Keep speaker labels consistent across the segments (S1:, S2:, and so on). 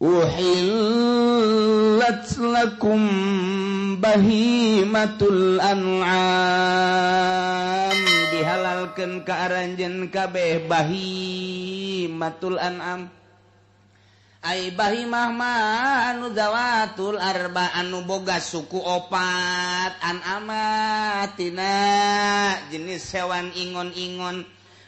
S1: uhillat lakum bahimatul an'am dihalalkeun ka aranjeun kabeh bahimatul an'am ai bahimah mah anu zawatul arba anu boga suku opat an'amatina jenis hewan ingon-ingon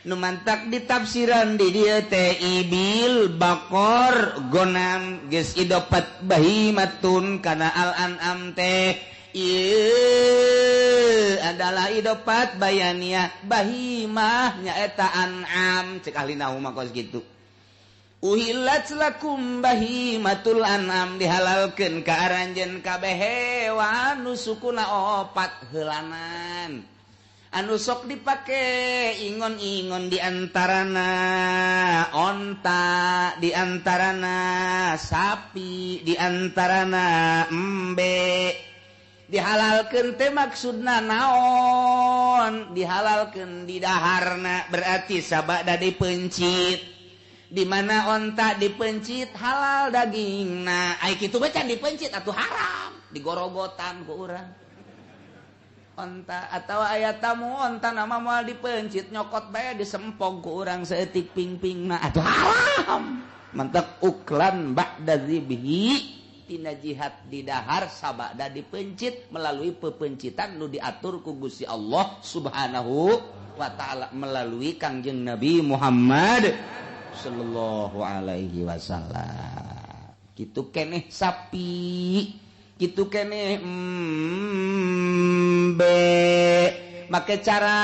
S1: nu mantak ditafsiran di dieu teh ibil bakor gonam geus idopat bahimatun kana al an'am teh ieu adalah idopat bayaniyah bahimah nyaeta an'am cek ahli nahwu mah kos kitu uhillat lakum bahimatul an'am dihalalkeun ka aranjeun kabeh hewan nu sukuna opat heulanan anu sok dipake ingon-ingon diantarana onta diantarana sapi diantarana embe dihalalkeun teh maksudna naon dihalalkeun di daharna berarti sabada dipencit di mana onta dipencit halal dagingna ai kitu bae can dipencit atuh haram digorogotan ku urang onta atau aya tamu onta nama moal dipencit nyokot bae disempog ku urang saeutik ping-pingna atuh haram mantek uklan ba'da zibhi tina jihad di dahar sabada dipencit melalui pepencitan nu diatur ku Gusti Allah Subhanahu wa taala melalui Kangjeng Nabi Muhammad sallallahu alaihi wasallam kitu keneh sapi kitu keneh make cara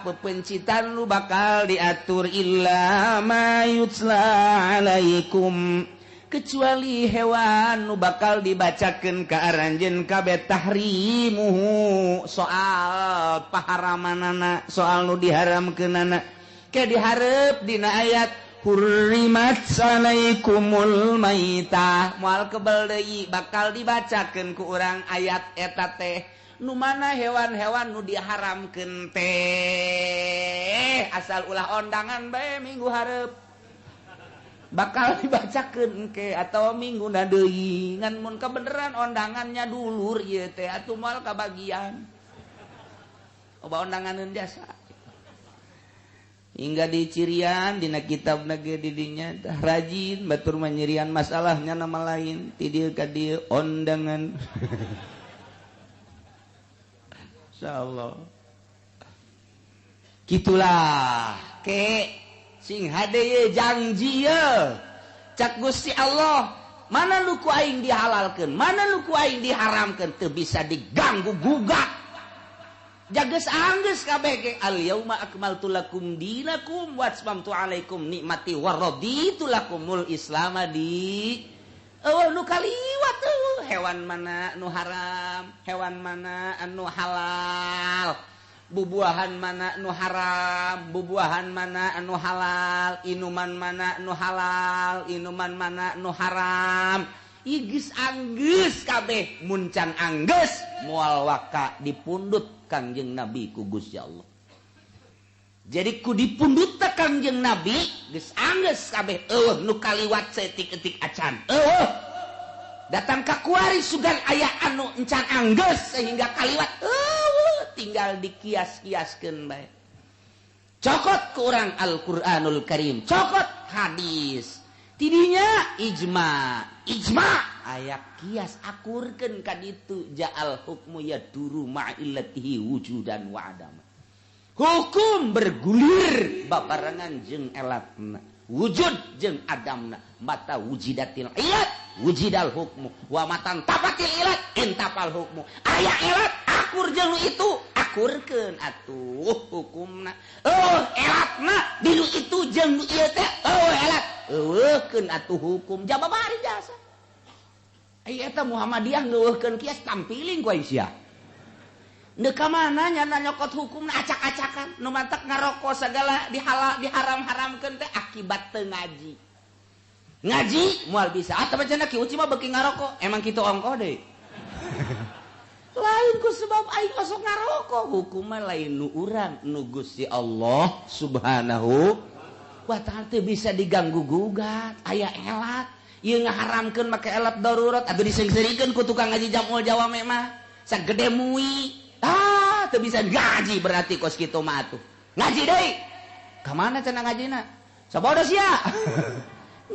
S1: pepencitan lu bakal diatur illa ma yutla alaikum kecuali hewan nu bakal dibacakeun ka aranjeun kabeh tahrimuhu soal paharamanana soal nu diharamkeunana ke dihareup dina ayat hurrimat alaikumul maitah moal kebal deui bakal dibacakeun ku urang ayat eta teh nu mana hewan-hewan nu diharamkeun teh asal ulah ondangan bae minggu hareup bakal dibacakeun ke atau mingguna deui ngan mun kebeneran ondangannya dulur ieu teh atuh moal kabagian oba ondanganeun jasa hingga dicirian dina kitab nage didinya rajin batur manyirian masalahnya nama lain ti dieu ka dieu ondangan insyaallah kitulah ke sing hade ye janji ye cak Gusti Allah mana nu ku aing dihalalkeun mana nu ku aing diharamkeun teu bisa diganggu gugat jages anggeus kabeh ge al yauma akmaltu lakum dinakum wa atmamtu alaikum nikmati wa raditu lakumul islam di nu kaliwat hewan mana nu haram hewan mana anu halal bubuahan mana nu haram bubuahan mana anu halal inuman mana nu halal inuman mana nu haram igis anggeus kabeh mun can anggeus moal waka dipundut Kangjeng Nabi ku Gusti Allah. Jadi ku dipundut teh Kangjeng Nabi geus anggeus kabeh nu kaliwat saeutik-eutik acan. Datang ka kuari sugan aya anu encan anggeus sehingga kaliwat tinggal dikias-kiaskeun bae. Cokot ku urang Al-Qur'anul Karim, cokot hadis. Tidinya ijma aya kias akurkeun ka ditu ja'al hukmu yaduru ma'illatihi wujudan wa adam hukum bergulir babarengan jeung elatna wujud jeung adamna mata wujidatil ilat wujidal hukmu wa matan tapatil ilat intapal hukmu aya ilat akur jeung itu akurkeun atuh hukumna elatna dinu itu jeung nu ieu teh elat eueuhkeun atuh hukum jababari jasa eta Muhammadiyah ngeueuhkeun kias tampiling ku Aisyah neuk ka mana nya nyokot hukumna acak-acakan nu mantak ngaroko sagala diharam-haramkeun teh akibat teu ngaji moal bisa atawa cenah ki uci mah beuki ngaroko emang kitu ongkoh deui lain ku sebab aing masuk ngaroko hukumna lain nu urang nu Gusti Allah Subhanahu wa ta'ala teu bisa diganggu gugat aya elat ieu ngaharamkeun make elap darurat atuh disengserikeun ku tukang ngaji Jamul Jawa mah sagede mui teu bisa ngaji berarti kos kitu mah atuh ngaji deui ka mana cenah ngajina sabodos ya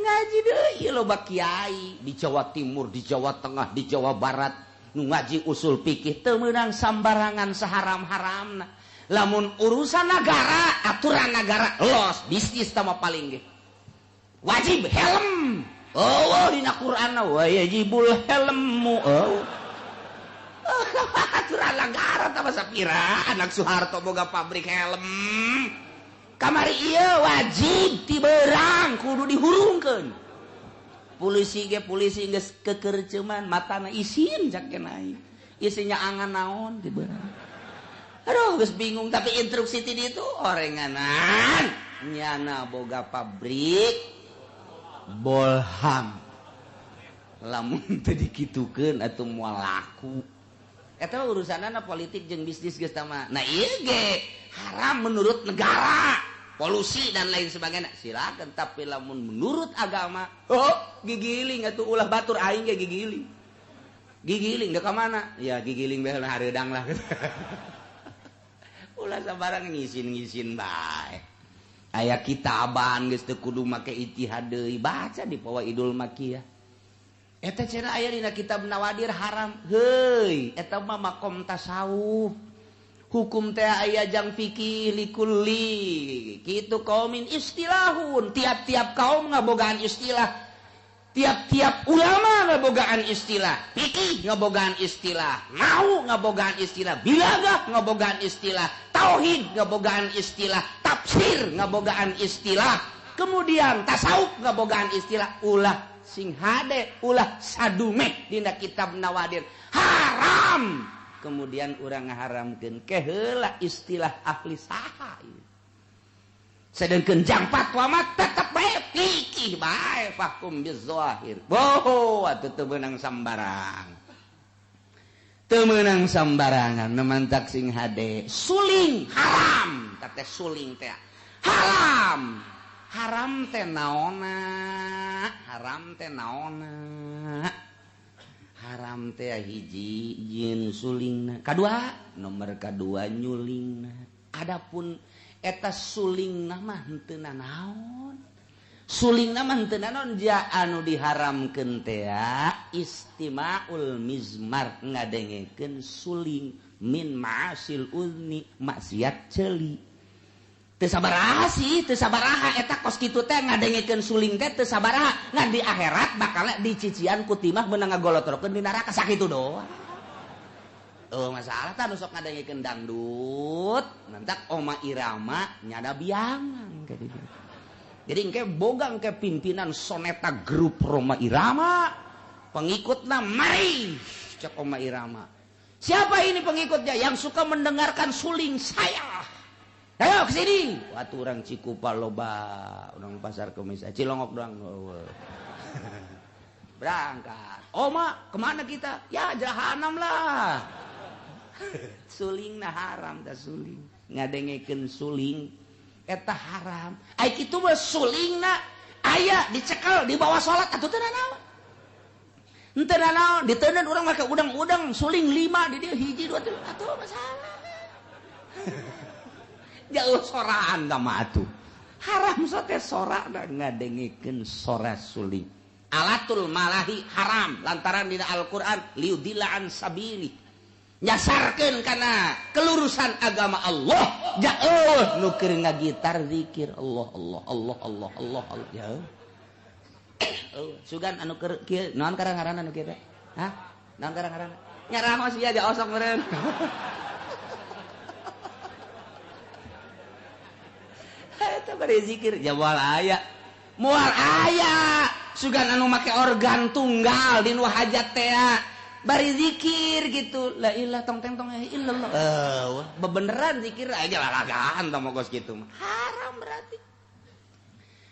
S1: ngaji deui loba kiai di Jawa Timur di Jawa Tengah di Jawa Barat nu ngaji usul fikih teu meunang sambarangan saharam-haramna lamun urusan negara aturan negara los bisnis tama paling ge wajib helm dina Quran wa yajibul helmu aturan negara tama sapira anak Soeharto boga pabrik helm kamari ieu wajib ti beurang kudu dihurungkeun polisi geus kekerceman matana isin cak kenai isinya angan naon ti beurang aduh geus bingung tapi instruksi ti ditu orenganan nyana boga pabrik bolham lamun teu dikitukeun atuh moal laku eta urusanana politik jeung bisnis geus tama nah ieu ge haram menurut negara polusi dan lain sebagainya silakan tapi lamun menurut agama gigiling atuh ulah batur aing ge gigiling da ka mana ya gigiling bae hareudang lah ulah sabarang ngisin bae aya kitaban geus teu kudu make ijtihad deui baca di Fawaidul Makiyah eta cenah aya dina kitab Nawadir haram heuy eta mah makom tasawuf hukum teh aya jang fikih likulli kitu kaumin istilahun tiap-tiap kaum ngabogaan istilah tiap-tiap ulama ngabogaan istilah fikih ngabogaan istilah nahwu ngabogaan istilah bilagah ngabogaan istilah tauhid ngabogaan istilah tafsir ngabogaan istilah kemudian tasawuf ngabogaan istilah ulah sing hade ulah sadume dina kitab Nawadir haram kemudian urang ngaharamkeun keheula istilah ahli saha ieu sedengkeun jang fatwa mah tetep bae fikih bae fahkum bizahir atuh teu meunang sambarang teu meunang sambarangan nemantak sing hade suling haram teh suling teh haram teh naonna haram teh hiji jin sulingna nomor kadua nyulingna adapun eta sulingna mah henteu naon sulingna mah henteu naon ja anu diharamkeun teh istimaul mizmar ngadengekeun suling min ma'asil uzni maksiat ceuli teu sabaraha eta kos kitu teh ngadengekeun suling teh teu sabaraha ngan di akhirat bakal dicician ku timah meunang ngagolotrokeun di neraka sakitu doang masalah tah nu sok ngadengekeun dangdut nantak Oma Irama nyada biangan kayak gitu jadi engke boga engke pimpinan soneta grup Roma Irama pengikutna mari cek Oma Irama siapa ini pengikutnya yang suka mendengarkan suling saya ayo kesini waktu orang Cikupa loba orang pasar kemis Cilongok doang berangkat Oma kemana kita ya jahanam lah suling nah haram dah suling ngadengekeun suling eta haram ai kitu mah suling na aya dicekel di bawah salat atuh teu naon henteu naon diteuneun urang make udang-udang suling 5 di dieu hiji 2 3 atuh masalah jauh soraan sama atuh haram sote sorak dan ngadengekeun sora suling alatul malahi haram lantaran dina Al-Qur'an liudilla an sabili nyasarkeun kana kelurusan agama Allah jauh nu keur ngagitar zikir Allah ya sugan anu keur kieu naon ngaranna anu kieu teh naon ngaranna nyarahos ieu aja osok meureun eta bari zikir jawal aya moal aya sugan anu make organ tunggal di nu hajat teh bari zikir gitu la ilah tong teng tong illallah bebeneran zikir aja lalagaan tong kos kitu mah haram berarti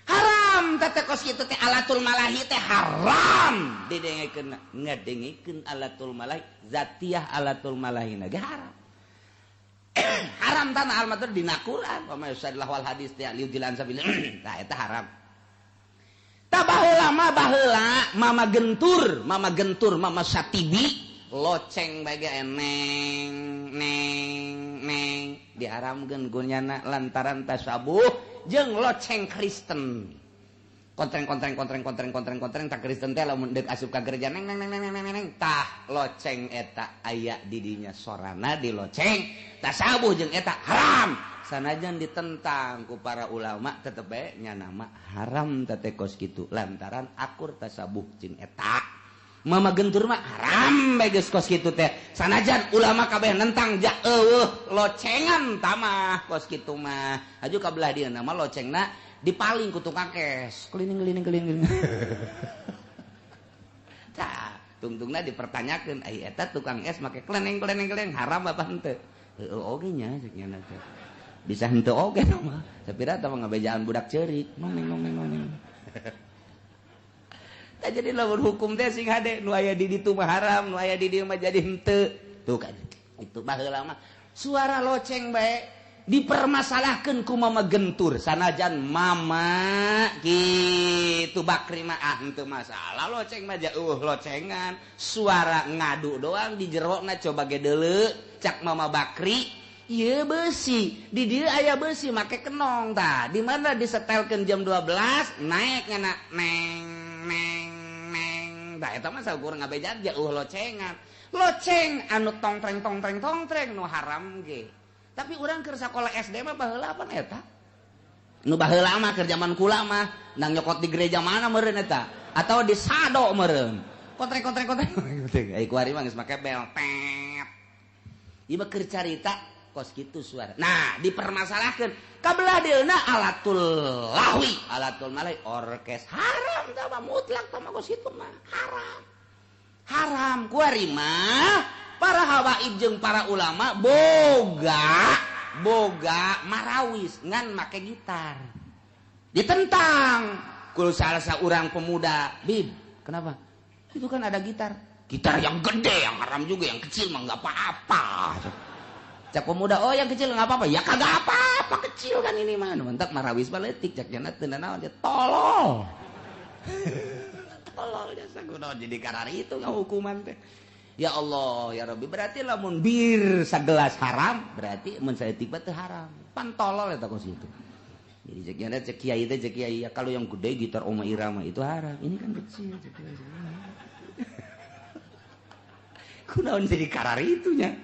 S1: haram teh kos kitu teh alatul malahi teh haram didengekeun ngadengekeun alatul malahi zatiyah alatul malahi ge haram haram tanah al-matur dina Quran wa ma yusadillah wal hadis ta liudilan sabil nah eta haram baheula mama gentur mama satibi loceng bage neng diharamkeun gunyana lantaran tasabuh jeung loceng Kristen kontreng tak Kristen teh lamun deuk asup ka gereja neng tah loceng eta aya di dinya sorana di loceng tasabuh jeung eta haram sanajan ditentang ku para ulama tetep bae nya nama haram teh kos kitu lantaran akur tasabuh jeung eta mama gentur mah haram bae geus kos kitu teh sanajan ulama kabeh nentang ja locengan tamah kos kitu mah aju ka belah dieu nama locengna dipaling ku tukang kes keliling tah tungtungna dipertanyakeun ai eta tukang es make kleneng haram apa henteu heuh oge nya ceuk nya teh bisa henteu oge mah sapira tah ngabejaan budak ceurik nong tah jadi lamun hukum teh sing hade nu aya di ditu mah haram nu aya di dieu mah jadi henteu tuh kan itu baheula mah suara loceng bae dipermasalahkan ku mama gentur sanajan mama gitu bakri mah henteu masalah loceng mah locengan suara ngadu doang di jerona coba ge deuleu cak mama bakri ieu beusi di dieu aya beusi make kenong tah di mana disetelkeun jam 12 naik ngana neng tah eta mah saukur ngabejat locengan loceng anu tongtreng nu haram ge tapi urang keur sakola SD mah baheula apa eta? Nu baheula mah keur zaman kula mah nang nyokot di gereja mana meureun eta? Atau di sado meureun. Kontreng. Ai kuari mah geus make bel tet. Ieu mah keur carita kos kitu suara. Nah, dipermasalahkeun kabelah deuna alatul lahwi, alatul malai orkes haram tah mah mutlak tah mah kos kitu mah haram. Haram kuari mah para habaib jeung para ulama boga marawis ngan make gitar ditentang kul salah seorang pemuda bib kenapa itu kan ada gitar yang gede yang haram juga yang kecil mah nggak apa-apa cak pemuda oh yang kecil nggak apa-apa ya kagak apa-apa kecil kan ini mah mentak marawis baletik cak jana teu naon dia tolol jasa kunaon jadi karari itu hukuman teh. Ya Allah, ya Rabbi, berarti lamun bir segelas haram, berarti mun saeutik teh haram. Pan tolol eta kos itu. Jadi cek kiai teh cek kiai, ya kalau yang gede gitar Oma Irama itu haram. Ini kan kecil cek kiai. Kunaon jadi karari itunya.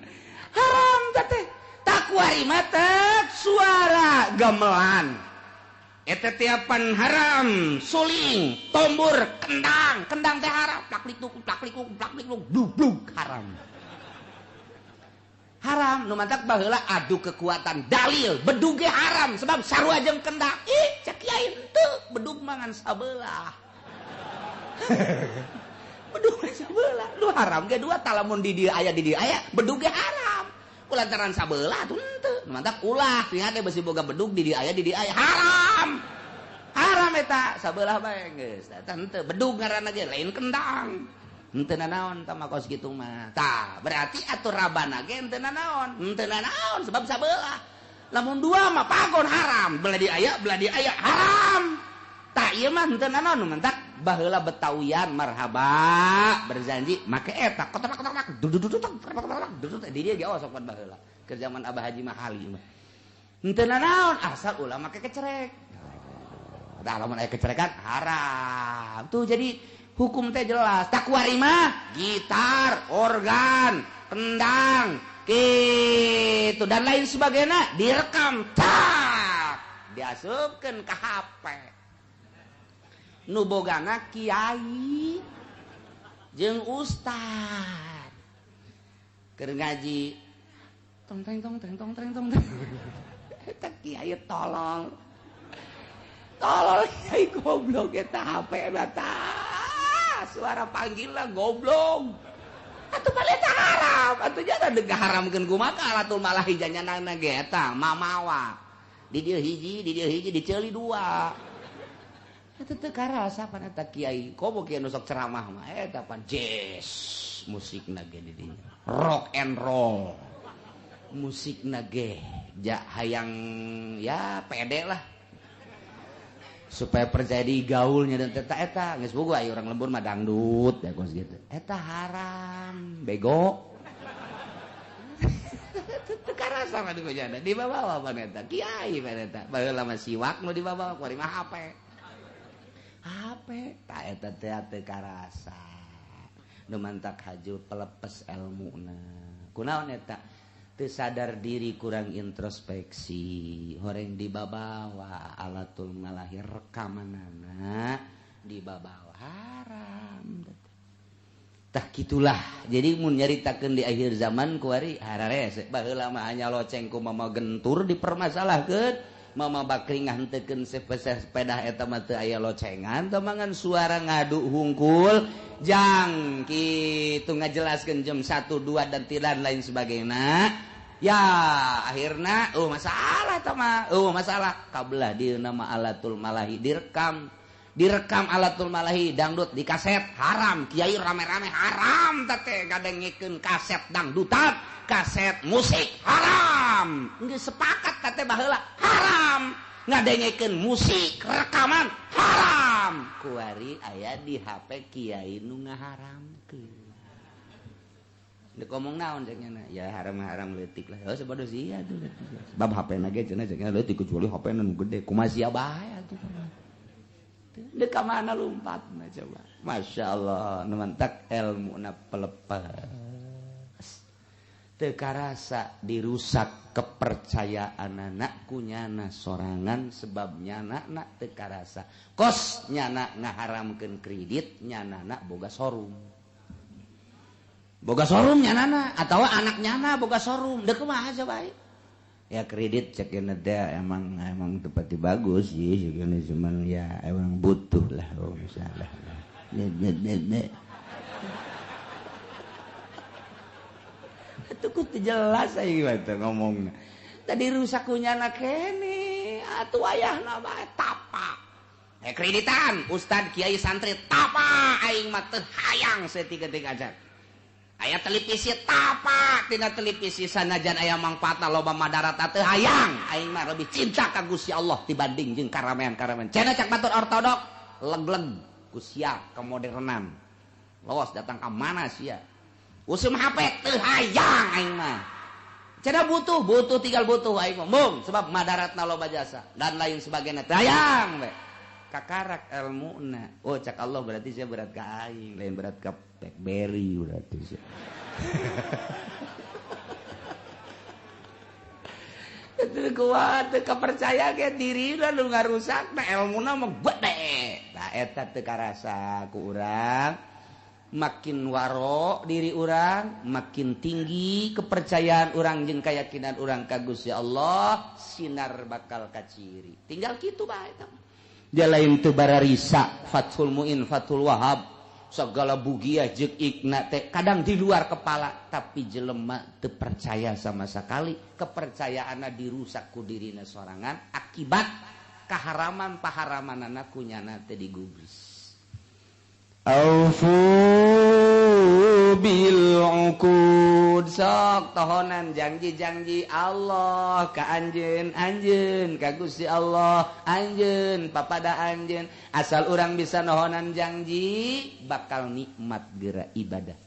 S1: Haram teh. Takwari mata suara gamelan. Eta tiapan haram, suling, tombur, kendang teh haram, plaklik bluk haram. Haram, nu mantak baheula adu kekuatan dalil, bedug ge haram sebab sarua jeung kendang. Ih, cek kiai henteu, bedug mangan sabelah. Bedug sabelah, lu haram ge dua talamun di dieu aya bedug ge haram. Kulantaran sabelah tuh henteu, nu mantak ulah lihat teh beusi boga bedug di dieu aya haram. Haram eta sabelah bae geus eta henteu bedug ngaranna ge lain kendang henteu nanaon tah makos kitu mah tah berarti atur rabana ge henteu nanaon sebab sabelah lamun dua mah pagon haram belah di aya haram tah ieu mah henteu nanaon mentak baheula betawian marhaba berjanji make eta kotak duduk di dieu ge sok baheula keur zaman Abah Haji Mahali mah henteu nanaon asal ulah make kecerek. Dah lamun aya kecerekan haram. Tuh jadi hukum teh jelas. Takwari mah gitar, organ, kendang, kitu dan lain sebagainya direkam tak diasupkeun ka HP. Nu bogana kiai jeung ustad. Keur ngaji tong tong. Eta kiai tolol. Tolol kiai goblok eta HP eta. Suara panggilna goblok. Atuh balik eta haram, atuh jangan deug haramkeun kumaha alatul malah hijanana ge eta mamawa. Di dieu hiji, diceuli dua. Eta teu karasa pan eta kiai. Komo kiai nu sok ceramah mah eta pan jazz musikna ge di dieu. Rock and roll. Musikna ge ja hayang ya pede lah. supaya percaya di gaulnya dan eta geus boga aya urang lembur mah dangdut ya kos gitu eta haram bego teu karasa mah digojana dibawa apa eta kiai mah eta baheula mah siwak nu dibawa kuari mah HP ta eta teu karasa nu mantak hajur pelepes elmuna kunaon eta teu sadar diri kurang introspeksi horeng dibabawa alatul malahi rekamanana dibabawa haram tah kitulah jadi mun nyaritakeun di akhir zaman kuari harare baheula mah hanya loceng ku mama gentur dipermasalahkeun mama bakring nganteukeun sepeda eta mah teu aya locengan teu mangan suara ngadu hungkul jang kitu ngajelaskeun jam 1 2 dan tidak lain sebagainya ya akhirnya masalah tama masalah kabelah di nama alatul malahi direkam alatul malahi dangdut di kaset haram kiai rame-rame haram teh gadengikeun kaset dangdutan kaset musik haram geus sepakat teh baheula haram ngadengikeun musik rekaman haram kuari aya di HP kiai nu ngaharamkeun dek ngomong naon cek nya ya haram leutik lah sabodo sia tuh bab HP na ge cenah cek nya leutik kecuali HP nu gede kumaha sia bae atuh dek ka mana lompatna coba masyaallah nu mantak ilmuna pelepas teu karasa dirusak kepercayaan anak kunyana sorangan sebab nyana teu karasa kos nyana ngaharamkeun kredit nyana boga showroom boga showroom nyanana atau anak nyana boga showroom dek kumaha coba ya kredit cekeun teh emang tepati bagus sih cekeun cuman ya emang butuh lah misalnya itu kudu jelas aya gimana ngomongna tadi rusak kunyana kene atuh ayahna bae tapak kreditan ustad kiai santri tapak aing mah teu hayang saeutik-eutik ajar aya televisi tapak tina televisi sanajan aya mangpaatna loba madarat teu hayang aing mah lebih cinta ka Gusti Allah dibanding jeung karamean-karamean cenah cak batur ortodok leg-leg ku sia kemodernan los datang ka mana sia usum HP teu hayang aing mah cenah butuh tinggal butuh aing mah mung sebab madaratna loba jasa dan lain sebagainya teu hayang we kakarak ilmuna cak Allah berarti saya berat ka aing lain berat ka BlackBerry berarti sih. Itu kuat kepercaya ke diri lah lu ngarusak na ilmuna mah gede. Tah eta teu karasa ku urang makin waro diri urang makin tinggi kepercayaan urang jeung keyakinan urang ka Gusti Allah sinar bakal kaciri. Tinggal kitu bae eta. Dia lain teu bararisa Fathul Muin Fathul Wahab segala bugiah jeung ikna teh kadang di luar kepala tapi jelema teu percaya sama sekali kepercayaanna dirusak ku dirina sorangan akibat kaharaman paharamanana kunyana teh digubris aufu bil uqud sok tohonan janji-janji Allah ka anjeun ka Gusti Allah anjeun papada anjeun asal urang bisa nohonan janji bakal nikmat geura ibadah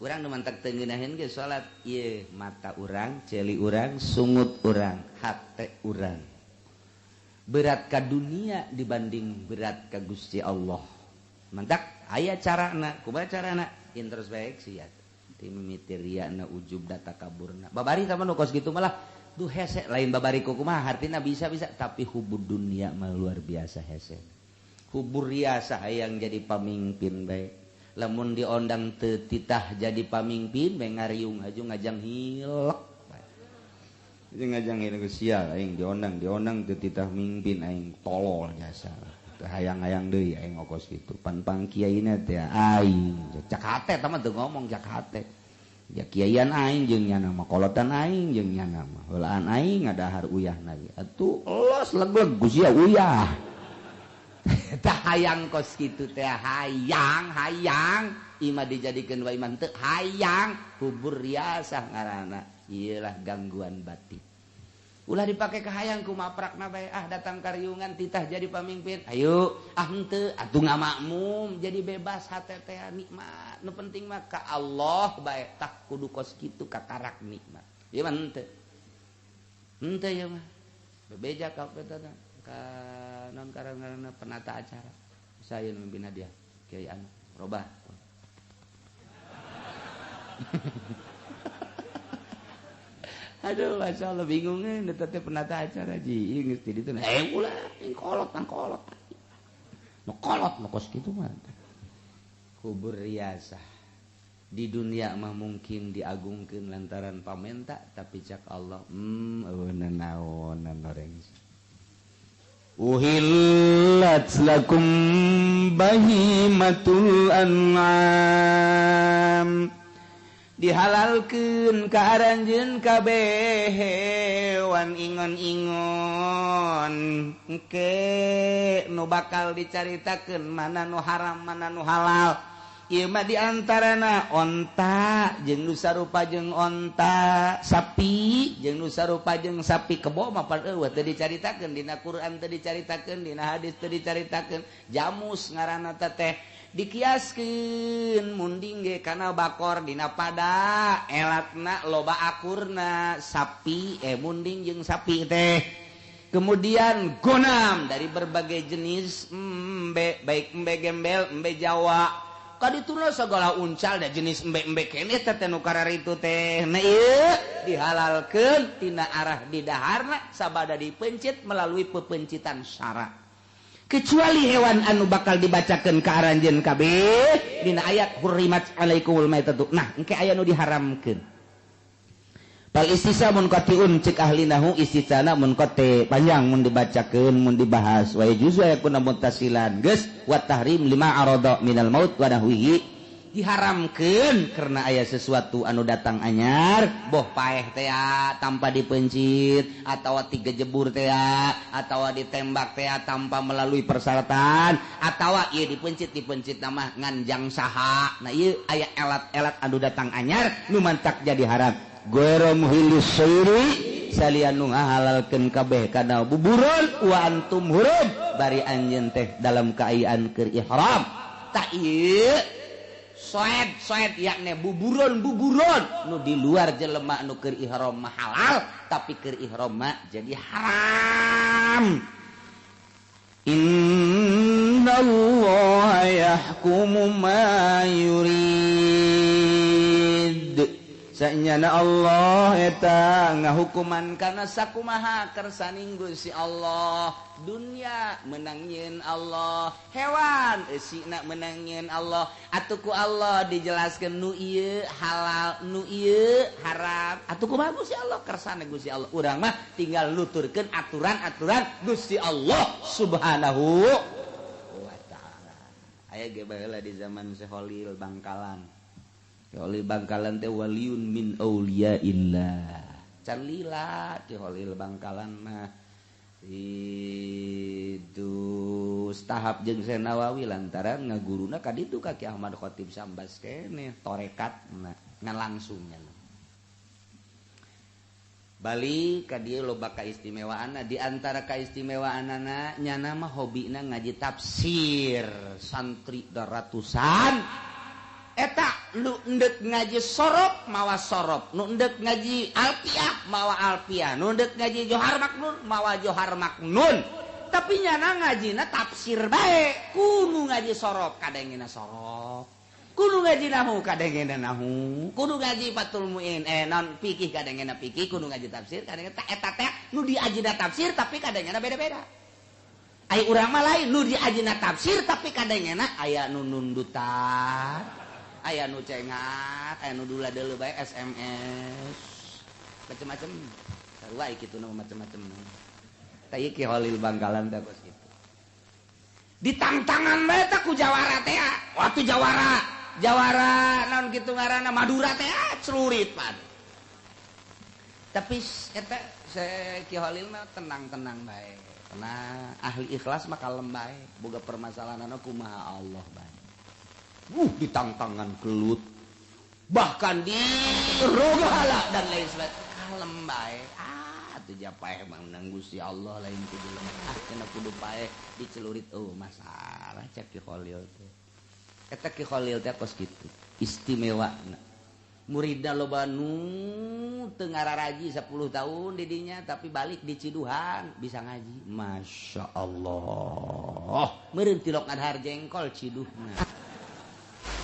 S1: urang nu mantak teu ngeunaheun ge salat ieu mata urang ceuli urang sungut urang hate urang berat ka dunia dibanding berat ka Gusti Allah mantak aya carana kumaha carana introspeksi ya ti mimiti riana ujub data kaburna babari sama nu kos kitu malah duh hese lain babari kumaha artina bisa tapi hubud dunia mah luar biasa hese hubur riasa hayang jadi pamimpin bae lamun diondang teu titah jadi pamimpin bae ngariung aju ngajang hilek bae ngajang hilek sia aing diondang teu titah mimpin aing tolol jasa hayang-hayang deui aing ngokos kitu pan kiaina teh aing cak hate tah mah teu ngomong cak hate ya kiaian aing jeung nyana mah kolotan aing jeung nyana mah heulaan aing ngadahar uyahna ge atuh los leg-leg sia uyah tah hayang kos kitu teh hayang imah dijadikeun wa iman teu hayang hubur riasah ngaranna ieu lah gangguan batin ulah dipakai ke hayang kumaprakna bae datang karyungan titah jadi pamimpin ayo henteu atuh ngamakmum jadi bebas hate teh nikmat nu penting mah ka Allah bae tak kudu kos kitu ka karak nikmat ieu mah henteu ya mah bebeja ka petana ka non karang-karangna penata acara saya mimpin dia Kiai anu robah aduh masya Allah bingungnya teteh penata acara ji ngerti itu ulah kolot no kolot no kos gitu mah kubur riasah di dunia mah mungkin diagungkeun lantaran pamenta tapi cak Allah naonan oreng uhillat lakum bahimatul an'am dihalalkeun ka aranjeun kabeh hewan ingon-ingon engke nu bakal dicaritakeun mana nu haram mana nu halal ieu mah diantarana onta jeung nu sarupa jeung onta sapi jeung nu sarupa jeung sapi kebo mah padeuh teu dicaritakeun dina Quran teu dicaritakeun dina hadis teu dicaritakeun jamus ngaranna teh dikiaskeun munding ge kana bakor dina pada elatna loba akurna sapi munding jeung sapi teh kemudian gonam dari berbagai jenis baik embe gembel embe Jawa kadituna segala uncal da jenis embe-embe keneh teh nu kararitu teh na ieu dihalalkeun tina arah di daharna sabada dipencit melalui pepencitan syara kecuali hewan anu bakal dibacakeun ka aranjeun kabeh dina ayat hurrimat alaikumul maitatu nah engke aya nu diharamkeun Pal istisa mun qatiun cek ahli nahu istisana mun qati panjang mun dibacakeun mun dibahas wa juzu yakuna muttasilan geus wa tahrim lima arada minal maut wa nahwihi diharamkeun karena aya sesuatu anu datang anyar boh paeh teh tanpa dipencit atawa digejebur teh atawa ditembak teh tanpa melalui persyaratan atawa ieu dipencit nama nganjang saha nah ieu aya elat-elat anu datang anyar nu mantak jadi haram ghairu muhillis syairi salian nu ngahalalkeun kabeh kana buburon wa antum hurum bari anjeun teh dalam kaayaan keur ihram tah ieu soed yakni buburon nu di luar jelema nu keur ihram mah halal tapi keur ihram mah jadi haram. Innallaha yahkumu ma yurid. Sanyana Allah eta ngahukuman kana sakumaha kersaning Gusti Allah. Dunia menangin Allah, hewan esina menangin Allah. Atuh ku Allah dijelaskeun nu ieu halal, nu ieu haram. Atuh kumaha Gusti Allah kersane Gusti Allah. Urang mah tinggal nuturkeun aturan-aturan Gusti Allah Subhanahu wa taala. Aya ge baheula di zaman Seholil Bangkalan. Holil Bangkalan teh waliun min auliyaillah. Can lila di Holil Bangkalan mah itu tahap jeung Syekh Nawawi lantaran ngaguruna ka ditu ka Ki Ahmad Khatib Sambas keneh torekat ngan langsungnya. Bali ka dieu loba kaistimewaanna di antara kaistimewaanna nyana mah hobina ngaji tafsir santri ratusan. Eta lu endek ngaji sorop mawa sorop, nu endek ngaji alfiah mawa alfiah, nu endek ngaji johar maknun mawa johar maknun. Tapi nyana ngajina tafsir bae, kudu ngaji sorop kadengina sorop, kudu ngaji nahu kadengina nahu, kudu ngaji fatul muin non fikih kadengina fikih, kudu ngaji tafsir kadengina eta teh nu diajina tafsir tapi kadengina beda-beda. Ai urang mah lain nu diajina tafsir tapi kadengina aya nu nundutan. Aya nu cengat, aya nu dula-dulu bae SMS. Macem-macem. Sarua kitu nu macem-macem. Tah ieu Ki Holil Bangkalan teh kos kitu. Ditangtangan bae teh ku jawara teh. Waktu jawara naon kitu ngaranna Madura teh celurit pan. Tapi eta Ki Holil mah tenang-tenang bae. Karena ahli ikhlas mah kalem bae. Boga permasalahanna kumaha Allah bae. Ditangtangan kelut bahkan di rogala dan lain sebagainya kalem bae teu japaeh mah Gusti Allah lain ku jelema cenah kudu paeh dicelurit masalah cek Ki Khalil teh eta Ki Khalil teh kos kitu istimewana muridna loba nu teu ngararaji 10 tahun di dinya tapi balik di Ciduhan bisa ngaji Masya Allah meureun tilok ngadahar jengkol ciduhna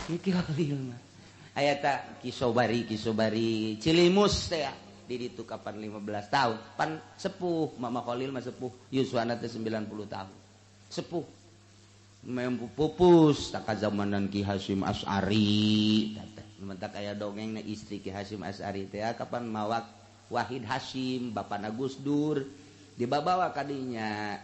S1: Ki Khalil mah aya ta Kisobari Cilimus teh di ditu kapan 15 tahun pan sepuh Mama Khalil mah sepuh yuswana teh 90 tahun sepuh mempu pupus tak zamanan Ki Hasyim Asy'ari mentak aya dongengna istri Ki Hasyim Asy'ari teh kapan mawak Wahid Hasyim bapana Gus Dur dibawa ka dinya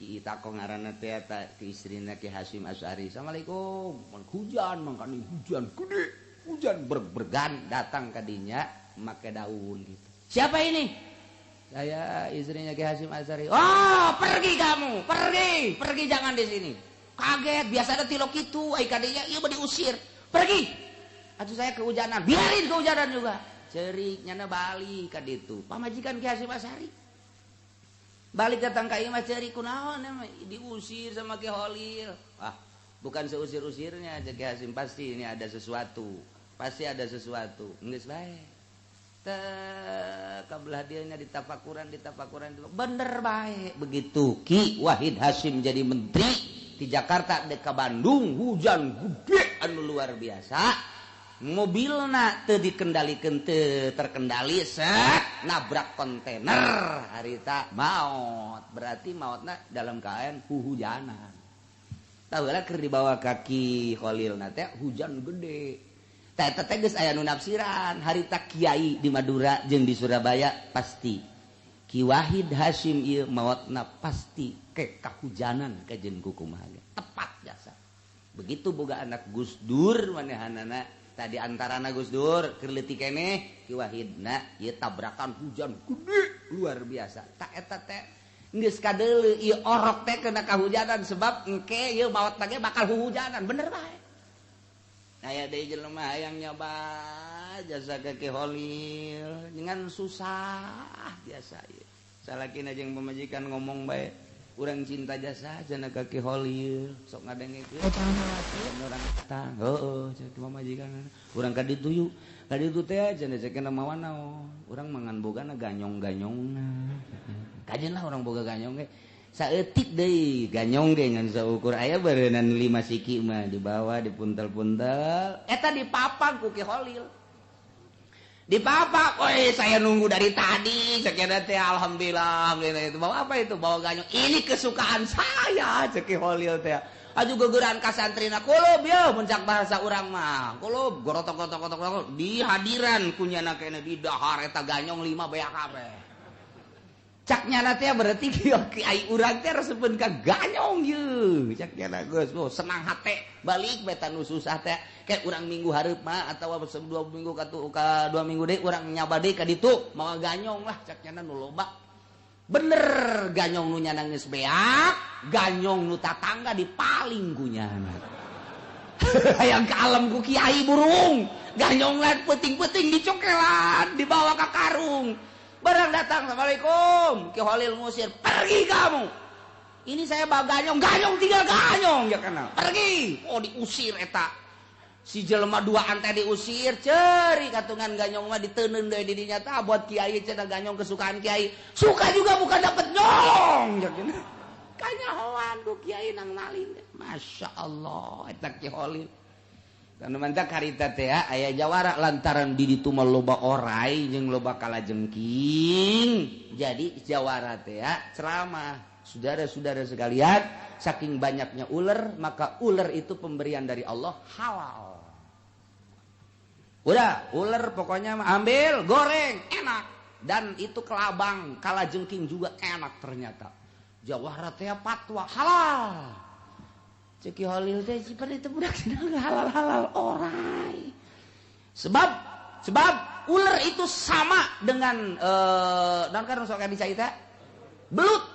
S1: Ki Tako ngaranna teh eta ke istrina Ki Hasyim Asy'ari Assalamualaikum hujan mangkani hujan gede hujan bergan datang ka dinya make daun gitu. Siapa ini? Saya istrinya Ki Hasyim Asy'ari. Oh, pergi kamu, pergi jangan di sini. Kaget, biasa ada tilok itu, ai kadinya ieu diusir. Pergi. Atuh saya kehujanan, biarin kehujanan juga. Ceurik nyana balik ka ditu. Pamajikan Ki Hasyim Asy'ari. Balik datang ka ieu mah ceurik kunaon diusir sama Ki Khalil. Ah, bukan seusir-usirnya Ki Hasyim pasti ini ada sesuatu. Pasti ada sesuatu. Geus bae. Kabelah dianya ditafakuran bener baik begitu Ki Wahid Hasyim jadi menteri di Jakarta dek ka Bandung hujan gede anu luar biasa mobilna teu dikendalikeun teu terkendali set nabrak kontainer harita maot berarti maotna dalam keadaan hujanan tahu lah keur dibawa kaki Khalil teh hujan gede eta teh geus aya nu nafsiran harita kiai di Madura jeung di Surabaya pasti Ki Wahid Hasyim ieu maotna pasti ke kahujanan kajeun kumaha tepat jasa begitu boga anak Gus Dur manehanana tadi antarana Gus Dur keur leutik keneh Ki Wahidna ieu tabrakan hujan gede luar biasa tak eta teh geus kadeuleu ieu orok teh kena kahujanan sebab engke ieu maotna ge bakal hujanan bener bae aya deui jelema hayang nyoba jasa Ki Khalil dengan susah biasa ieu salakina jeung pamajikan ngomong bae urang cinta jasa cenah ka Ki Khalil sok ngadengkeun urang tang heueuh ceuk pamajikan urang ka ditu teh cenah ceukna mawan naon urang mangan bogana ganyong-ganyongna kajeunlah urang boga ganyong ge saeutik deui ganyong ge ngan saukur aya beureunan 5 siki mah dibawa dipuntel-puntel eta dipapag ku Ki Khalil dipapag saya nunggu dari tadi sakena teh alhamdulillah itu bawa apa itu bawa ganyong ini kesukaan saya cek Ki Khalil teh aju gegeran ka santrina kulub yeuh muncak bahasa urang mah kulub gorotok-gorotok di hadiran kunyana kene di dahar eta ganyong 5 beak kabeh cak nyana teh berarti kiai urang teh resepkeun ka ganyong yeuh cak nyana geus senang hate balik beta nu susah teh ke urang minggu hareup mah atawa 2 minggu ka 2 minggu deui urang nyaba deui ka ditu moal ganyong lah cak nyana nu loba bener ganyong nu nyana geus beak ganyong nu tatangga dipaling ku nyana hayang kalem ku kiai burung ganyong lain peuting-peuting dicokelan dibawa ka karung barang datang Assalamualaikum Ki Khalil ngusir pergi kamu ini saya bawa ganyong tinggal ganyong ya kana pergi diusir eta si jelema duaan teh diusir ceri katungan ganyong mah diteuneun deui di dinya tah buat kiai cenah ganyong kesukaan kiai suka juga bukan dapat nyolong ya kana kanyahoan ku kiai nang nalin Masya Allah eta Ki Khalil karena mantak harita teh aya jawara lantaran di ditu mah loba orai jeung loba kalajengking jadi jawara teh ceramah saudara-saudara sekalian saking banyaknya ular maka ular itu pemberian dari Allah halal udah ular pokoknya ambil goreng enak dan itu kelabang kalajengking juga enak ternyata jawara teh fatwa halal cek Ki Khalil teh sipan itu budak cenah halal-halal orai. Sebab ular itu sama dengan naon kan sok dicai teh? Belut.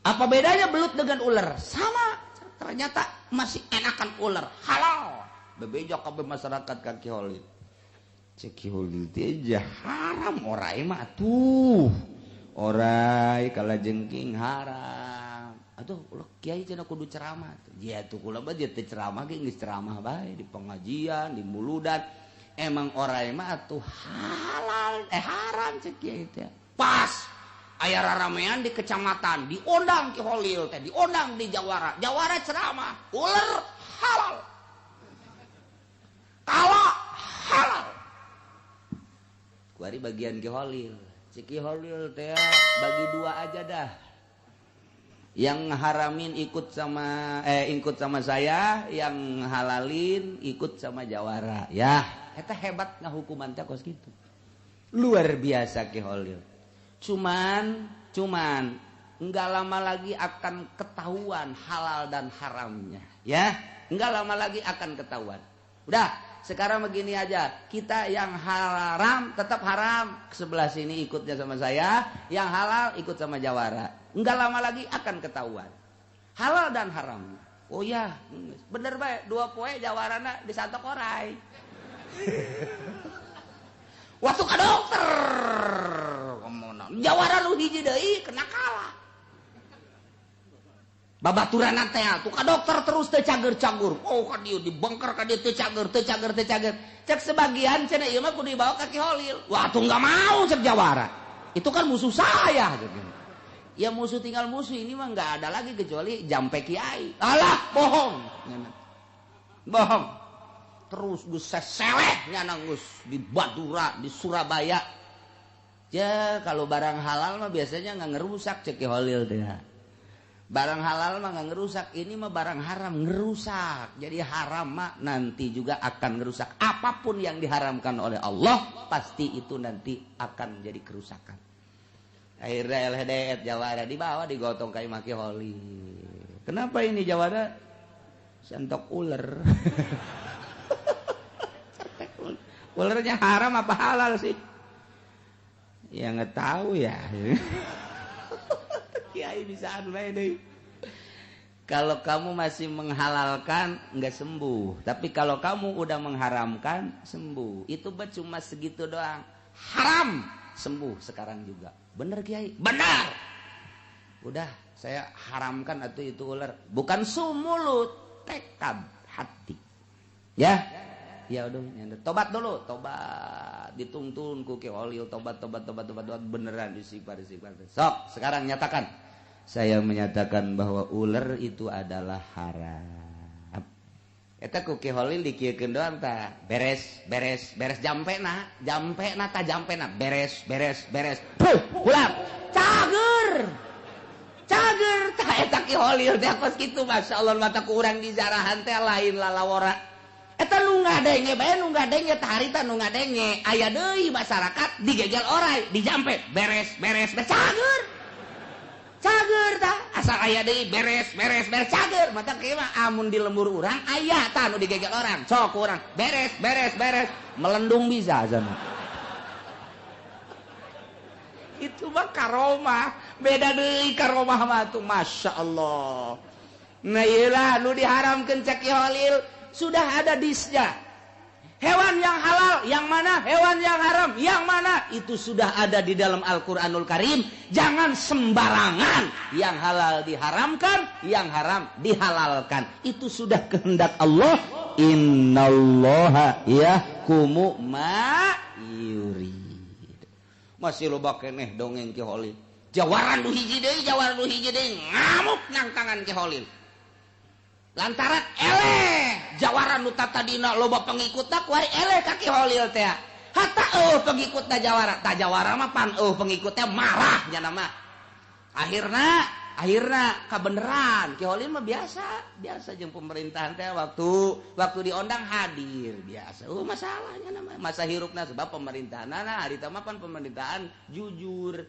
S1: Apa bedanya belut dengan ular? Sama. Ternyata masih enakan ular, halal. Bebeja kabeh masyarakat ka Ki Khalil. cek Ki Holil teh haram orai mah tuh. Orai kala jengking haram. Atuh kiai cenah kudu ceramah. Ya tuh kula mah dia teh ceramah ge geus ceramah bae di pengajian, di muludan. Emang orai mah atuh halal haram cek kiai teh. Pas aya raramean di kecamatan, diundang Ki Holil teh, diundang di Jawara. Jawara ceramah, uler halal. Kala halal. Kuari bagian Ki Holil. Ki Holil teh bagi dua aja dah. Yang haramin ikut sama saya, yang halalin ikut sama Jawara. Ya, eta hebat ngahukuman teh kos kitu. Luar biasa Ki Holil. Cuman enggak lama lagi akan ketahuan halal dan haramnya, ya. Enggak lama lagi akan ketahuan. Udah, sekarang begini aja, kita yang haram tetap haram, sebelah sini ikutnya sama saya, yang halal ikut sama Jawara. Enggak lama lagi akan ketahuan halal dan haram. Oh ya, bener bae, 2 poe Jawarana disantok orai. Waktu ka dokter, Jawara lu hiji deui kena kalah. Babaturan teh tuh ka dokter terus teu cager-cager. Oh ka dieu dibengker ka dieu teu cager. Cek sebagian cenah ieu mah kudu dibawa ka Ki Holil. Wah tuh enggak mau cek Jawara. Itu kan musuh saya gitu. Ya musuh tinggal musuh, ini mah enggak ada lagi kecuali jampe kiai. Alah, bohong. Bohong. Terus geus seseleh nyana geus di Madura, di Surabaya. Ya kalau barang halal mah biasanya enggak ngerusak cek Ki Holil teh. Barang halal mah nggak ngerusak, ini mah barang haram ngerusak. Jadi haram mah nanti juga akan ngerusak. Apapun yang diharamkan oleh Allah pasti itu nanti akan jadi kerusakan. Akhirnya LHDF Jawara dibawa digotong ke Ki Holil. Kenapa ini Jawara? Santok uler. Ulernya haram apa halal sih? Ya nggak tahu ya. Kiai bisa deh. Kalau kamu masih menghalalkan nggak sembuh, tapi kalau kamu udah mengharamkan sembuh. Itu cuma segitu doang. Haram sembuh sekarang juga. Bener Kiai? Benar. Udah saya haramkan atau itu ular. Bukan mulut, tekad hati. Ya. Ya udah, tobat dulu, tobat, dituntun ku Ki Holil, tobat beneran istighfar. Sok, sekarang nyatakan. Saya menyatakan bahwa ular itu adalah haram. Eta ku Ki Holil dikiekeun doang tah, beres jampena beres. Pulang. Cager tah eta Ki Holil teh kos kitu masyaallah mata ku urang di jarahan teh lain lalawara. Eta nu ngadenge bae nu ngadenge tah harita nu ngadenge aya deui masyarakat digegel orai dijampe beres cager tah asal aya deui beres cager mata kieu mah amun di lembur urang aya tah nu digegel orang sok urang beres melendung bisa sana. Itu mah karomah beda deui karomah mah tuh masyaallah. Nah iyalah nu diharamkeun cek Ki Holil sudah ada disnya. Hewan yang halal yang mana, hewan yang haram yang mana, itu sudah ada di dalam Al-Qur'anul Karim. Jangan sembarangan, yang halal diharamkan, yang haram dihalalkan. Itu sudah kehendak Allah. Innallaha yahkumu ma yurid. Masih loba keneh dongeng Ki Holil. Jawaran nu hiji deui ngamuk nang tangan Ki Holil. Lantaran eleh Jawara nu tadina loba pengikutna kuari eleh ka Ki Holil teh. Hatta pengikutna Jawara, tah Jawara mah pan pengikutnya marah nya nama. Akhirna kabeneran Ki Holil mah biasa jeung pemerintahan teh waktu diondang hadir biasa. Masalahnya nama masa hirupna sebab pemerintahanna harita mah pan pemerintahan jujur.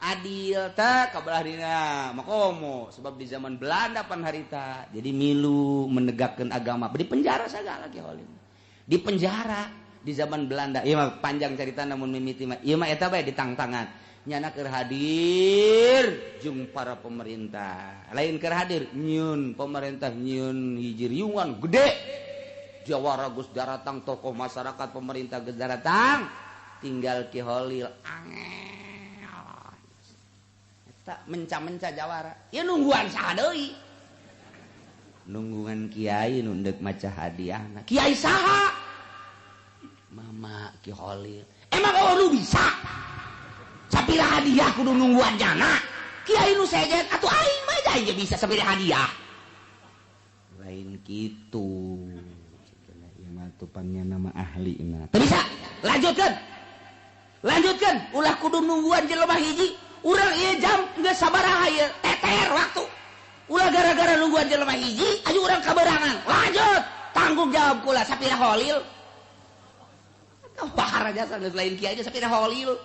S1: Adil tak kabelah dina makomo sebab di zaman Belanda pan harita jadi milu menegakkan agama di penjara segala Ki Holil di penjara di zaman Belanda ieu mah panjang cerita namun mimiti mah ieu mah eta bae ditangtangan nyana keur hadir jeung para pemerintah lain keur hadir nyieun pemerintah nyieun hiji riungan gede Jawara Gus daratang tokoh masyarakat pemerintah Gus daratang tinggal Ki Holil angel tak menca-menca Jawara ya nungguan saha deui nungguan kiai nu deuk maca hadiahna kiai saha mama Ki Holil emang lu bisa sapira hadiah kudu nungguan jana kiai nu sejen atuh aing mah aja bisa sapira hadiah lain kitu tupannya nama ahli na. Bisa lanjutkan ulah kudu nungguan jelema hiji urang ieu jam geus sabaraha ieu teter waktu ulah gara-gara nungguan jelema hiji aju urang kaberangan lanjut tanggung jawab kula sapira Holil bahar aja geus lain kiai aja sapira Holil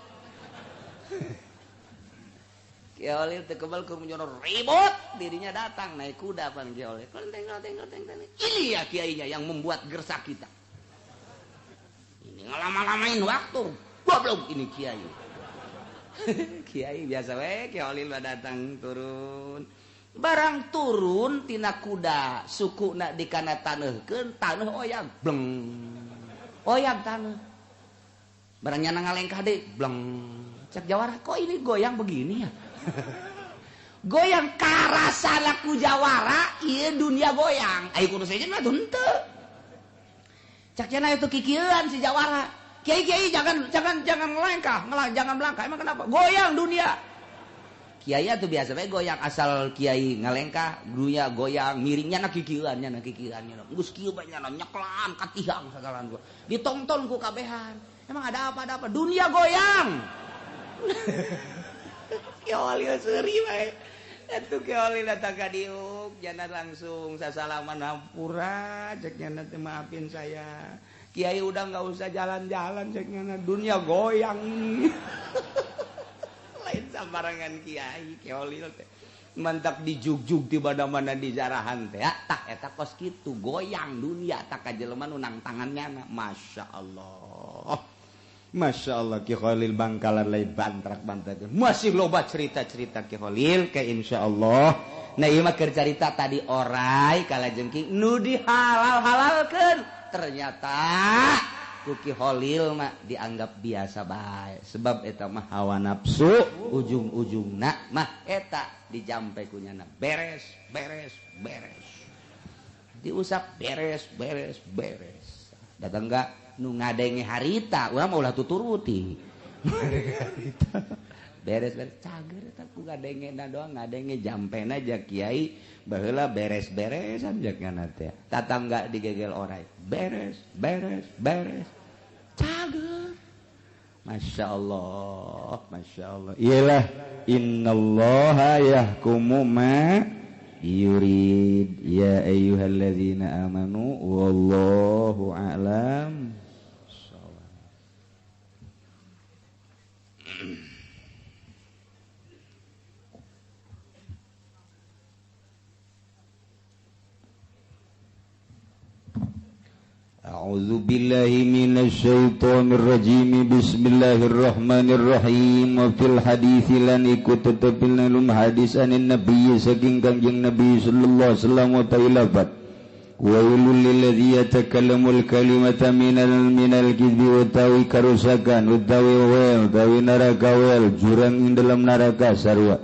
S1: Ki Holil teu kebal keur menjono ribut dirinya datang naik kuda pan Ki Holil ini ya kiainya yang membuat gersak kita ngelama-lamain waktu goblok ini kiai kiai biasa we Ki Holil datang turun barang turun tina kuda sukuna dikana taneuhkeun taneuh oyang bleng oyang taneuh barang nyana ngalengkah deui bleng cek Jawara kok ini goyang begini ya goyang karasana ku Jawara ieu dunia goyang aya kudu sejen mah henteu cak cenah itu kikieuan si Jawara kiai jangan ngelangkah jangan melangkah emang kenapa goyang dunia kiai atuh biasa we goyang asal kiai ngalengkah dunia goyang miringnya na kikieuan geus kieu bae nya nyeklan katihang sagalan gua ditonton ku kabehan emang ada apa dunia goyang Ki Holil seuri bae atuh Ki Holil datang ka diuk jana langsung sasalaman hampura cek nyana teh maafin saya kiai udah enggak usah jalan-jalan cek nyana dunia goyang ini lain sambarangan kiai Ki Holil teh mantak dijugjug di mana-mana di jarahan teh tah eta kos kitu goyang dunia tak ka jelema nu nang tangannya Masya Allah Masya Allah Ki Holil Bangkalan lain bantrak masih loba cerita-cerita Ki Holil ke insya Allah nah iya mah cerita tadi orai kalajengking nu dihalal-halalkeun ternyata ku Ki Holil mah dianggap biasa bae sebab eta mah hawa nafsu ujung-ujungna mah eta dijampe ku nyana beres diusap beres datang enggak nu ngadenge harita urang mah ulah tuturuti beres cager eta ku ngadengena doang ngadenge jampena aja kiai baheula beres-beresan jagana teh tatangga digegel orai beres cager Masya Allah iyalah innallaha yahkumu ma yurid ya ayyuhalladzina amanu wallahu a'lam. A'udzu billahi minasy syaithanir rajim. Bismillahirrahmanirrahim. Wa fil hadits lan ikut tetepil nalum hadis anin nabiy saking kanjeng nabi sallallahu alaihi wasallam wa ta'ilafat wa ulul lilladzi yatakallamul kalimata minal kidbi wa tawi karusakan utawi wel tawi neraka wel jurang ing dalam neraka sarwa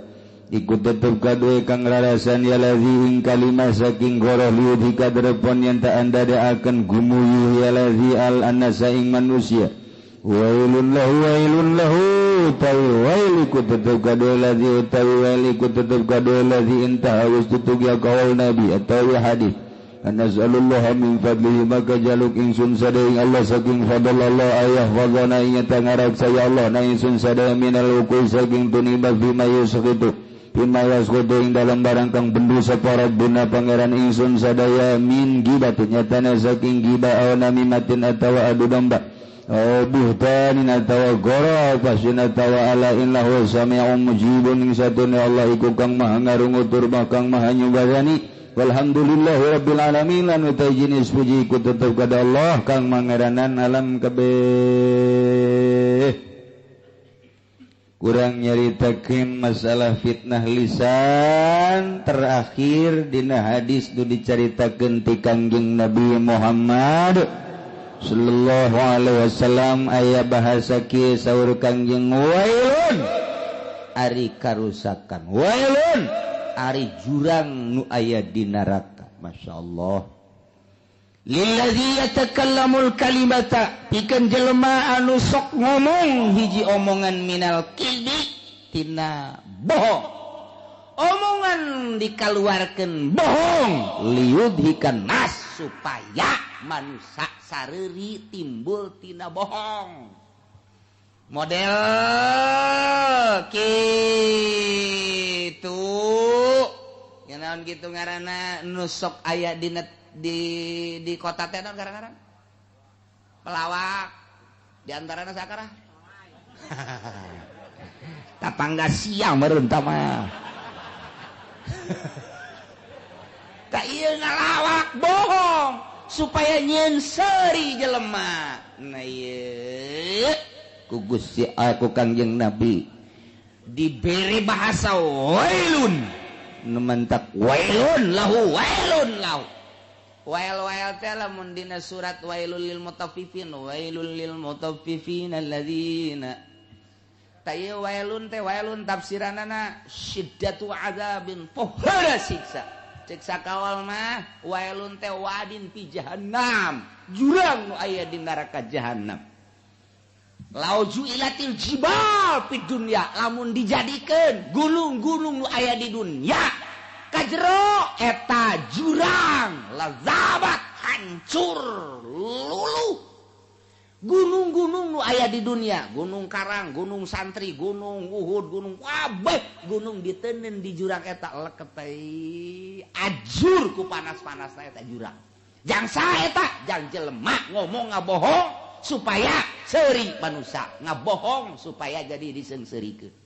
S1: ikut tetep kadue kang rarasan ya ladzi ing kalimah saking goroh liudhi kadrepon yang tak anda akan gumuyu ya ladzi al anasa ing manusia wailun lahu tawi wail ikut tetep kadue ladzi utawi wail ikut tetep kadue ladzi intah awis tutug ya kawal nabi atau hadis anazalullah min fadlihi maka jaluk ingsun sadayang Allah saking fadl Allah ayah fadlana ingata ngarab saya Allah na ingsun sadayang minal ukul saking tunibak bima yusritu Pimayas kudu ing dalam barang kang bendu saparat buna pangeran ingsun sadaya min gibat nyatana saking giba aw namimatin atawa adu domba aw buhtanin atawa goro pasin atawa ala inlahu sami'un mujibun ing satune Allah iku kang maha ngarungu tur kang maha nyubarani walhamdulillahi rabbil alamin lan utai jenis puji iku tetep kada Allah kang mangeranan alam kabeh
S2: kurang nyaritakeun masalah fitnah lisan terakhir dina hadis nu dicaritakeun ti Kangjeng Nabi Muhammad sallallahu alaihi wasallam aya bahasa kieu saur Kangjeng wailun ari karusakan wailun ari jurang nu aya di neraka masyaallah lilladzi yatakallamul kalimata pikeun jelema anu sok ngomong hiji omongan minal kidi tina bohong omongan dikaluarkeun bohong liudhikan nas supaya manusia sareuri timbul tina bohong model kitu nya naon kitu ngaranna nu sok aya di kota teh naon garang-garang pelawak diantarana sakara tatangga siang meureun tah mah ka ieu ngalawak bohong supaya nyeun seuri jelema nah ieu ku Gusti aku Kangjeng Nabi diberi bahasa wailun nementak wailun lahu wail teh lamun dina surat wailul lil mutaffifin alladzina ta'i wailun teh wailun tafsiranana syiddatu adzabin pohara siksa kawal mah wailun teh wadin fi jahannam jurang nu aya di neraka jahannam lau ju'ilatil jibal fid dunya lamun dijadikeun gunung-gunung nu aya di dunya kajero eta jurang lazabat hancur luluh gunung-gunung nu aya di dunia gunung Karang gunung Santri gunung Uhud gunung kabeh gunung diteuneun di jurang eta leket teh ajur ku panas-panasna eta jurang jang saeta jang jelema ngomong ngabohong supaya seuri manusia ngabohong supaya jadi disengsirikeun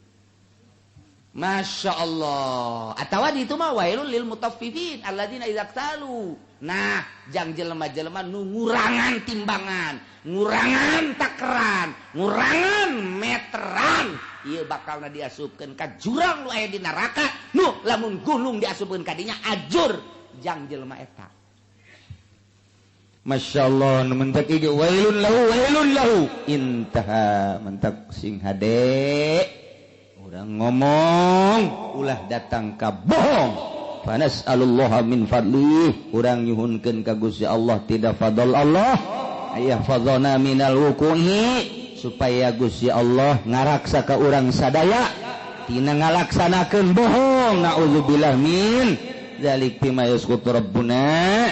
S2: Masya Allah atawa di itu mah wailul lil mutaffifin alladzina idza qtalu nah jang jelema-jelema nu ngurangan timbangan ngurangan takeran ngurangan meteran ieu bakalna diasupkeun ka jurang nu aya di neraka nu lamun gunung diasupkeun ka dinya ajur jang jelema eta Masya Allah mentak ieu wailun lahu intaha mentak sing hade urang ngomong ulah datang ka bohong fanas'alullaha min fadlih urang nyuhunkeun ka Gusti Allah tidak fadl Allah aya fadhona minal wuquhi supaya Gusti Allah ngaraksa ka urang sadaya tina ngalaksanakeun bohong naudzubillah min zalik bima yasqutu rabbuna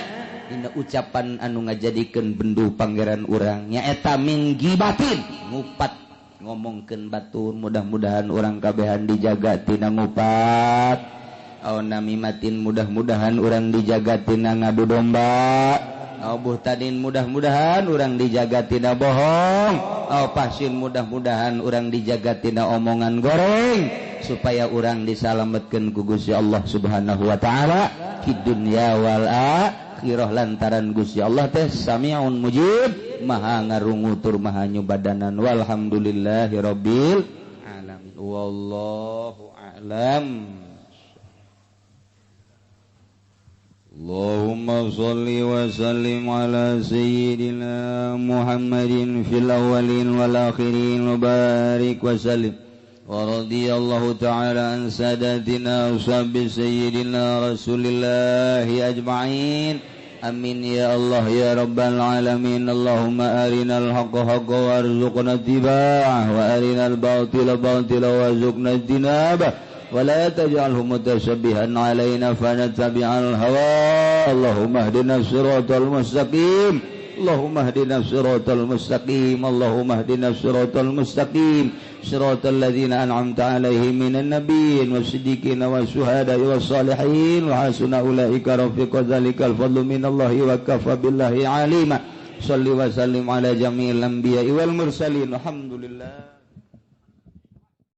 S2: dina ucapan anu ngajadikeun benduh pangeran urang nya eta min gibatin ngupat ngomongkeun batur mudah-mudahan orang kabehan dijaga tina ngupat aw namimatin mudah-mudahan orang dijaga tina ngadu domba aw buhtadin mudah-mudahan orang dijaga tina bohong aw pasyin mudah-mudahan orang dijaga tina omongan goreng supaya orang disalametkeun ku Gusti Allah Subhanahu wa taala di dunya wal akhirah lantaran Gusti Allah teh Sami'un Mujib maha ngarungu tur maha nyubadanan walhamdulillahi rabbil alamin wallahu a'lam Allahumma shalli wa sallim ala sayyidina Muhammadin fil awwalin wal akhirin wa barik wa sallim wa radiyallahu ta'ala an sadatina ushabi sayyidina rasulillahi ajma'in amin ya Allah ya rabbal alamin Allahumma arinal haqqa haqqa warzuqna ittiba'ah wa arinal batila batila warzuqna ijtinabah wa la taj'alhu mutashabbihan alaina fanattabi'al hawa Allahumma ihdinas siratal mustaqim Allahumma ihdinas siratal mustaqim Allahumma ihdinas siratal mustaqim siratal ladzina an'amta 'alaihim minan nabiyyin wasiddiqin wasyuhada'i wassalihin wa hasuna ulaika rafiqa dzalikal fadlu minallahi wa kafa billahi 'alima shalli wa sallim ala jami'il anbiya'i wal mursalin alhamdulillah